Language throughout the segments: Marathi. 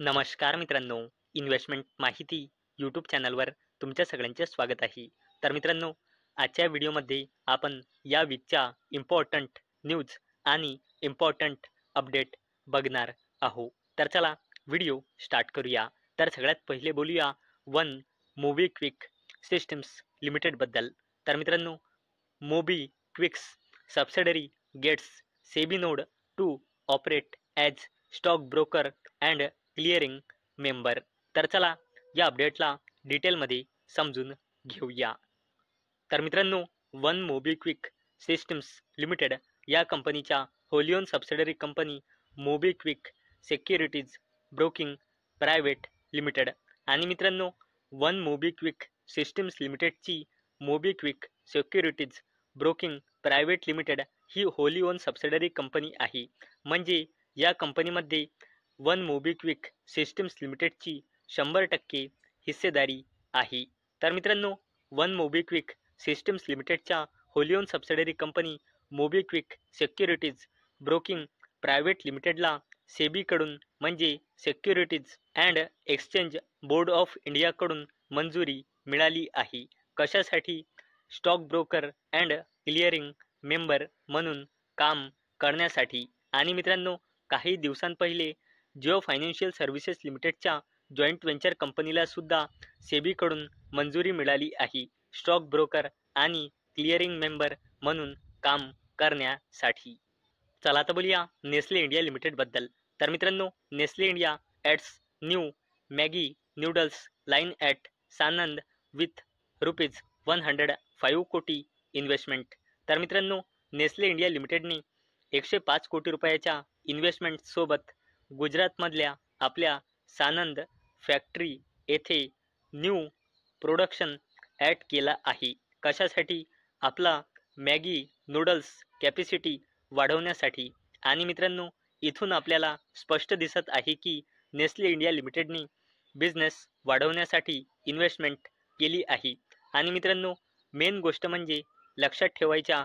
नमस्कार मित्रांनो, इन्व्हेस्टमेंट माहिती यूट्यूब चॅनलवर तुमच्या सगळ्यांचे स्वागत आहे. तर मित्रांनो, आजच्या व्हिडिओमध्ये आपण या वीकच्या इम्पॉर्टंट न्यूज आणि इम्पॉर्टंट अपडेट बघणार आहोत. तर चला व्हिडिओ स्टार्ट करूया. तर सगळ्यात पहिले बोलूया वन मोबिक्विक सिस्टम्स लिमिटेडबद्दल. तर मित्रांनो, MobiKwik's subsidiary gets SEBI nod to operate as stock broker and clearing member. तर चला या अपडेटला डिटेलमध्ये समजून घेऊया. तर मित्रांनो, वन मोबिक्विक सिस्टम्स लिमिटेड या कंपनीच्या wholly owned subsidiary company MobiKwik securities broking private limited आणि मित्रांनो, वन मोबिक्विक सिस्टम्स लिमिटेडची MobiKwik securities broking private limited ही होली ओन सबसिडरी कंपनी आहे. म्हणजे या कंपनीमध्ये वन मोबिक्विक सिस्टम्स लिमिटेडची 100% हिस्सेदारी आहे. तर मित्रांनो, वन मोबिक्विक सिस्टम्स लिमिटेडच्या Holy owned subsidiary company MobiKwik securities broking private लिमिटेडला सेबीकडून म्हणजे securities and exchange board of इंडियाकडून मंजुरी मिळाली आहे. कशासाठी? Stock broker and clearing member म्हणून काम करण्यासाठी. आणि मित्रांनो, काही दिवसांपहिले जिओ फायनान्शियल सर्व्हिसेस लिमिटेडच्या जॉईंट व्हेंचर कंपनीला सुद्धा सेबीकडून मंजुरी मिळाली आहे स्टॉक ब्रोकर आणि क्लिअरिंग मेंबर म्हणून काम करण्यासाठी. चला आता बोलूया नेस्ले इंडिया लिमिटेडबद्दल. तर मित्रांनो, Nestle India ads new Maggi noodles line at Sanand with ₹105 कोटी इन्व्हेस्टमेंट. तर मित्रांनो, नेस्ले इंडिया लिमिटेडने 105 कोटी रुपयाच्या इन्व्हेस्टमेंटसोबत गुजरातमधल्या आपल्या सानंद फॅक्टरी येथे न्यू प्रोडक्शन ॲड केला आहे. कशासाठी? आपला मॅगी नूडल्स कॅपॅसिटी वाढवण्यासाठी. आणि मित्रांनो, इथून आपल्याला स्पष्ट दिसत आहे की नेस्ले इंडिया लिमिटेडने बिझनेस वाढवण्यासाठी इन्व्हेस्टमेंट केली आहे. आणि मित्रांनो, मेन गोष्ट म्हणजे लक्षात ठेवायच्या,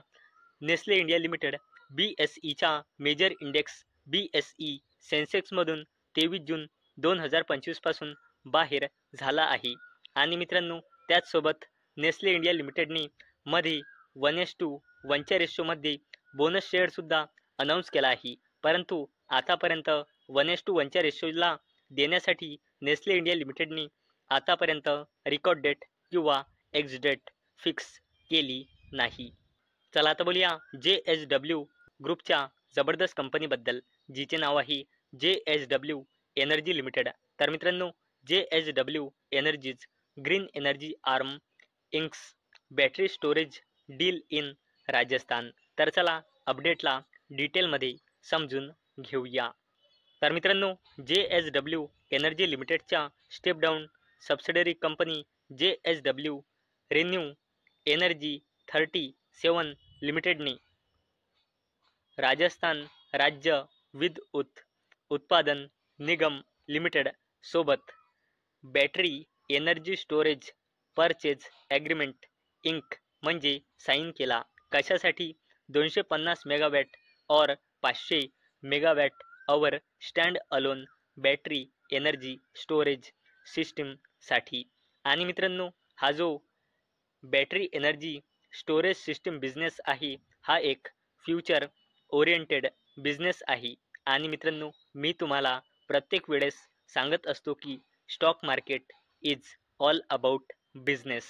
नेस्ले इंडिया लिमिटेड BSEच्या मेजर इंडेक्स BSE सेन्सेक्समधून 23 जून 2025 पासून बाहेर झाला आहे. आणि मित्रांनो, त्याचसोबत नेस्ले इंडिया लिमिटेडने मध्ये 1:1च्या रेशोमध्ये बोनस शेअरसुद्धा अनाऊन्स केला आहे. परंतु आतापर्यंत 1:1च्या रेशोला देण्यासाठी नेस्ले इंडिया लिमिटेडने आतापर्यंत रिकॉर्ड डेट किंवा एक्स डेट फिक्स केली नाही. चला आता बोलूया JSW ग्रुपच्या जबरदस्त कंपनीबद्दल, जिचे नाव आहे JSW एनर्जी लिमिटेड. तर मित्रांनो, JSW energies green energy arm inks battery storage deal in Rajasthan. तर चला अपडेटला डिटेलमध्ये समजून घेऊया. तर मित्रांनो, JSW एनर्जी लिमिटेडच्या step down subsidiary company JSW renew energy 37 लिमिटेडने राजस्थान राज्य विद्युत उत्पादन निगम लिमिटेड सोबत battery energy storage purchase agreement ink म्हणजे साईन केला. कशासाठी? 250 मेगावॅट और 500 megawatt hour stand alone battery energy storage सिस्टीमसाठी. आणि मित्रांनो, हा जो battery energy storage system business आहे, हा एक फ्युचर ओरिएंटेड बिझनेस आहे. आणि मित्रांनो, मी तुम्हाला प्रत्येक वेळेस सांगत असतो की stock market is all about business.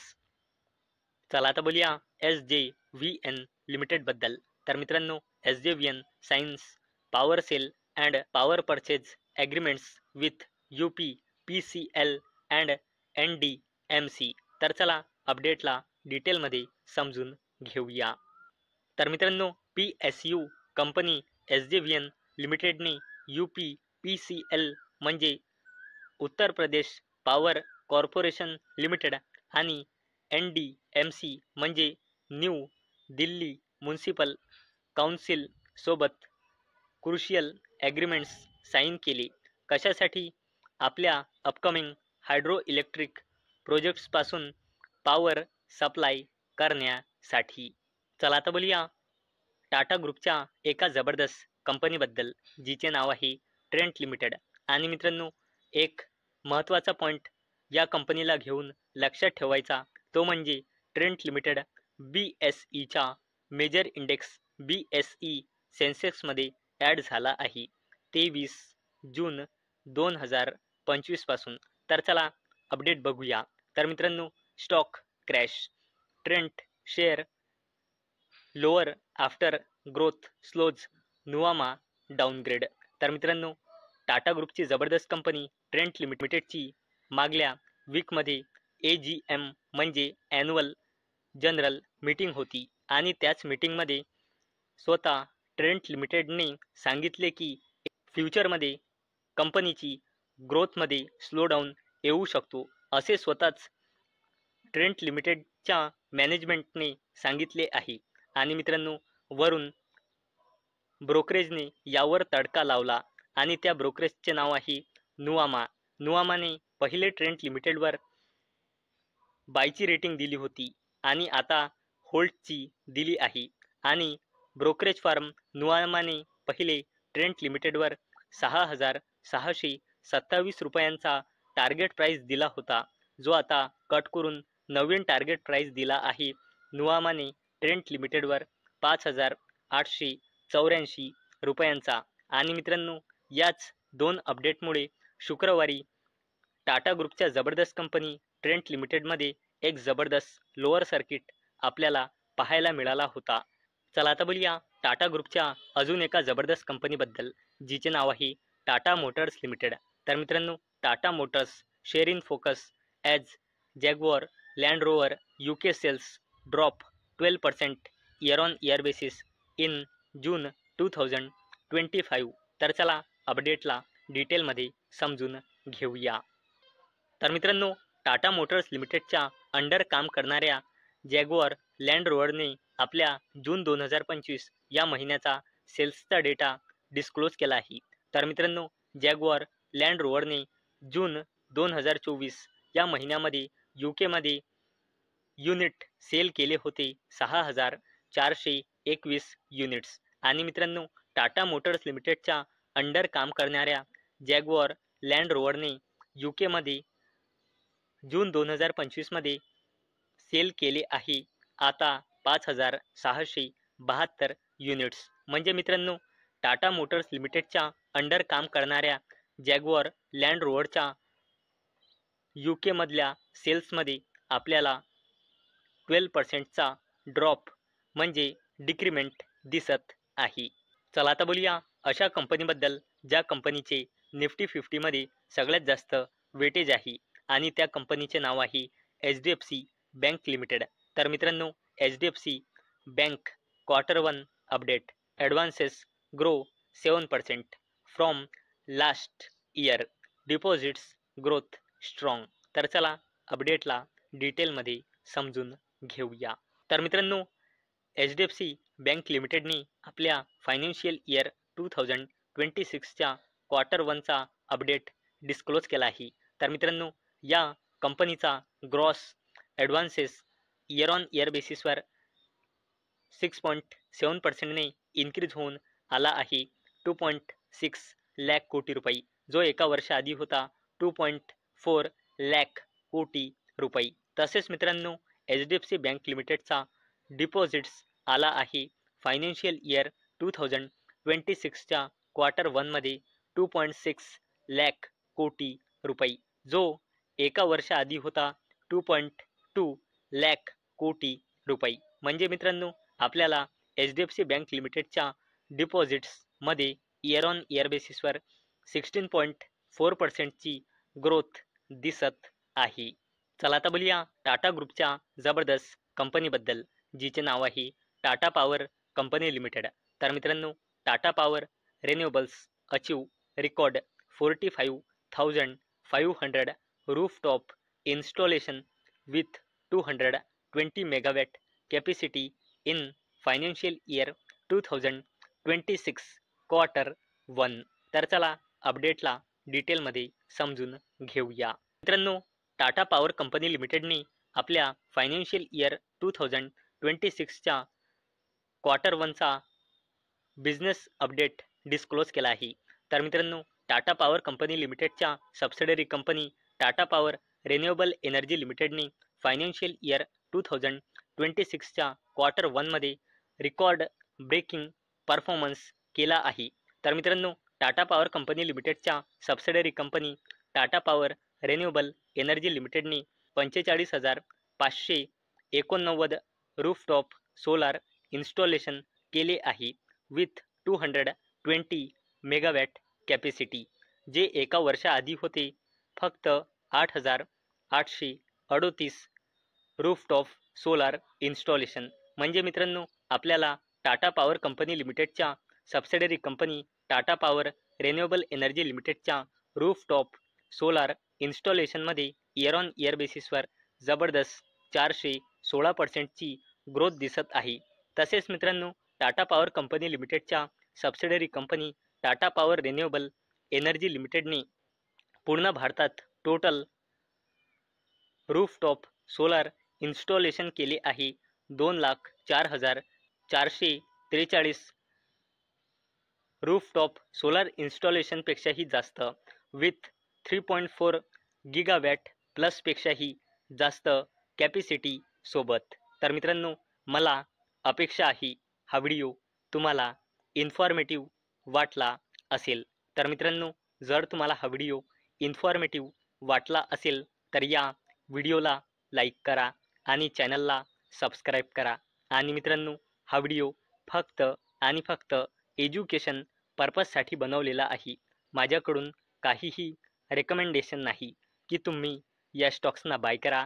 चला आता बोलूया SJVN लिमिटेडबद्दल. तर मित्रांनो, SJVN signs power sale and power purchase agreements with UPPCL and NDMC. तर चला अपडेटला डिटेलमध्ये समजून घेऊया. तर मित्रांनो, PSU कंपनी SJVN लिमिटेडने UPPCL म्हणजे Uttar Pradesh power corporation limited आणि NDMC म्हणजे न्यू दिल्ली म्युनिसिपल काउन्सिल सोबत क्रुशियल ॲग्रीमेंट्स साईन केले. कशासाठी? आपल्या अपकमिंग हायड्रो इलेक्ट्रिक प्रोजेक्ट्सपासून पॉवर सप्लाय करण्यासाठी. चला आता बोलूया टाटा ग्रुपच्या एका जबरदस्त कंपनीबद्दल, जिचे नाव आहे ट्रेंट लिमिटेड. आणि मित्रांनो, एक महत्त्वाचा पॉईंट या कंपनीला घेऊन लक्षात ठेवायचा तो म्हणजे ट्रेंट लिमिटेड BSEच्या मेजर इंडेक्स BSE सेन्सेक्समध्ये ॲड झाला आहे 23 जून 2025 पासून. तर चला अपडेट बघूया. तर मित्रांनो, stock crash, Trent share lower after growth slows, Nuvama downgrade. तर मित्रांनो, टाटा ग्रुपची जबरदस्त कंपनी ट्रेंट लिमिटेडची मागल्या वीकमध्ये AGM म्हणजे ॲन्युअल जनरल मीटिंग होती आणि त्याच मीटिंगमध्ये स्वतः ट्रेंट लिमिटेडने सांगितले की फ्युचरमध्ये कंपनीची ग्रोथमध्ये स्लोडाऊन येऊ शकतो असे स्वतःच ट्रेंट लिमिटेडच्या मॅनेजमेंटने सांगितले आहे. आणि मित्रांनो, वरून ब्रोकरेजने यावर तडका लावला आणि त्या ब्रोकरेजचे नाव आहे नुवामा. नुवामाने पहिले ट्रेंट लिमिटेडवर बायची रेटिंग दिली होती आणि आता होल्डची दिली आहे. आणि ब्रोकरेज फर्म नुवामाने पहिले ट्रेंट लिमिटेडवर 6,627 रुपयांचा टार्गेट प्राईस दिला होता, जो आता कट करून नवीन टार्गेट प्राईस दिला आहे नुवामाने ट्रेंट लिमिटेडवर 5,884 रुपयांचा. आणि मित्रांनो, याच दोन अपडेटमुळे शुक्रवारी टाटा ग्रुपच्या जबरदस्त कंपनी ट्रेंट लिमिटेडमध्ये एक जबरदस्त लोअर सर्किट आपल्याला पाहायला मिळाला होता. चला आता बोलूया टाटा ग्रुपच्या अजून एका जबरदस्त कंपनीबद्दल, जिचे नाव आहे टाटा मोटर्स लिमिटेड. तर मित्रांनो, Tata motors share in focus as Jaguar Land Rover UK sales drop 12% year on year basis in June 2025. तर चला अपडेटला डिटेलमध्ये समजून घेऊया. तर मित्रांनो, टाटा मोटर्स लिमिटेडच्या अंडर काम करणाऱ्या जॅग्वार लँड रोवरने आपल्या जून 2025 या महिन्याचा सेल्सचा डेटा डिस्क्लोज केला आहे. तर मित्रांनो, जॅग्वार लँड रोवरने जून 2024 या महिन्यामध्ये UKमध्ये युनिट सेल केले होते 6,421 युनिट्स. आणि मित्रांनो, टाटा मोटर्स लिमिटेडच्या अंडर काम करणाऱ्या जॅग्वार लँड रोवरने UKमध्ये जून 2025 सेल केले आहे आता 5,672 युनिट्स. म्हणजे मित्रांनो, टाटा मोटर्स लिमिटेडच्या अंडर काम करणाऱ्या जॅग्वार लँड रोवरच्या UKमधल्या सेल्समध्ये आपल्याला 12%चा ड्रॉप म्हणजे डिक्रीमेंट दिसत आहे. चला आता बोलूया अशा कंपनीबद्दल ज्या कंपनीचे निफ्टी 50मध्ये सगळ्यात जास्त वेटेज आहे आणि त्या कंपनीचे नाव आहे HDFC बँक लिमिटेड. तर मित्रांनो, HDFC bank Q1 update advances grow 7% from last year, deposits growth strong. तर चला अपडेटला डिटेलमध्ये समजून घेऊया. तर मित्रांनो, HDFC बँक लिमिटेडने आपल्या फायनान्शियल इयर 2026च्या Q1चा अपडेट डिस्क्लोज केला आहे. तर मित्रांनो, या कंपनीचा gross advances year on year बेसिसवर 6.7%ने इन्क्रीज होऊन आला आहे 2.6 लाख कोटी रुपये, जो एका वर्षाआधी होता 2.4 लाख कोटी रुपये. तसेच मित्रांनो, HDFC बँक लिमिटेडचा डिपॉझिट्स आला आहे फायनान्शियल इयर 2026च्या Q1मध्ये 2.6 लाख कोटी रुपये, जो एका वर्षाआधी होता 2.2 लाख कोटी रुपये. म्हणजे मित्रांनो, आपल्याला HDFC बँक लिमिटेडच्या डिपॉझिट्समध्ये इयर ऑन इयर बेसिसवर 16.4%ची ग्रोथ दिसत आहे. चला आता बोलूया टाटा ग्रुपच्या जबरदस्त कंपनीबद्दल, जिचे नाव आहे टाटा पॉवर कंपनी लिमिटेड. तर मित्रांनो, Tata power renewables achieve record 45,500 rooftop installation with 220 megawatt capacity in financial year 2026 Q1. तर चला अपडेटला डिटेलमध्ये समजून घेऊया. मित्रांनो, टाटा पॉवर कंपनी लिमिटेडने आपल्या फायनान्शियल इयर 2026च्या Q1चा बिझनेस अपडेट डिस्क्लोज केला आहे. तर मित्रांनो, टाटा पॉवर कंपनी लिमिटेडच्या subsidiary company Tata power renewable energy लिमिटेडने फायनान्शियल इयर 2026च्या क्वार्टर 1मध्ये रिकॉर्ड ब्रेकिंग परफॉर्मन्स केला आहे. तर मित्रांनो, टाटा पॉवर कंपनी लिमिटेडच्या subsidiary company Tata power renewable energy लिमिटेडने 45,589 रूफटॉप सोलार इन्स्टॉलेशन केले आहे विथ 220 मेगावॅट कॅपॅसिटी, जे एका वर्षाआधी होते फक्त 8,838 रूफटॉप सोलार इन्स्टॉलेशन. म्हणजे मित्रांनो, आपल्याला टाटा पॉवर कंपनी लिमिटेडच्या subsidiary company Tata power renewable energy लिमिटेडच्या रूफटॉप सोलार इन्स्टॉलेशनमध्ये इयर ऑन इयर बेसिसवर जबरदस्त 416% ग्रोथ दिसत आहे. तसेच मित्रांनो, टाटा पॉवर कंपनी लिमिटेडच्या subsidiary company Tata power renewable energy लिमिटेडने पूर्ण भारतात टोटल रूफटॉप सोलार इन्स्टॉलेशन केले आहे 2,04,443 रूफटॉप सोलार इन्स्टॉलेशनपेक्षाही जास्त विथ 3.4 गिगावॅट प्लसपेक्षाही जास्त कॅपॅसिटी सोबत. तर मित्रांनो, मला अपेक्षा आहे हा व्हिडिओ तुम्हाला इन्फॉर्मेटिव्ह वाटला असेल. तर मित्रांनो, जर तुम्हाला हा व्हिडिओ इन्फॉर्मेटिव्ह वाटला असेल तर या व्हिडिओला लाईक करा आणि चॅनलला सबस्क्राईब करा. आणि मित्रांनो, हा व्हिडिओ फक्त आणि फक्त एज्युकेशन पर्पजसाठी बनवलेला आहे. माझ्याकडून काहीही रेकमेंडेशन नाही की तुम्ही या स्टॉक्सना बाय करा,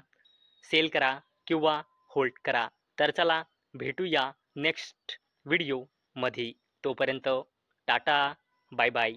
सेल करा किंवा होल्ड करा. तर चला भेटूया नेक्स्ट व्हिडिओमध्ये. तोपर्यंत टाटा, बाय बाय.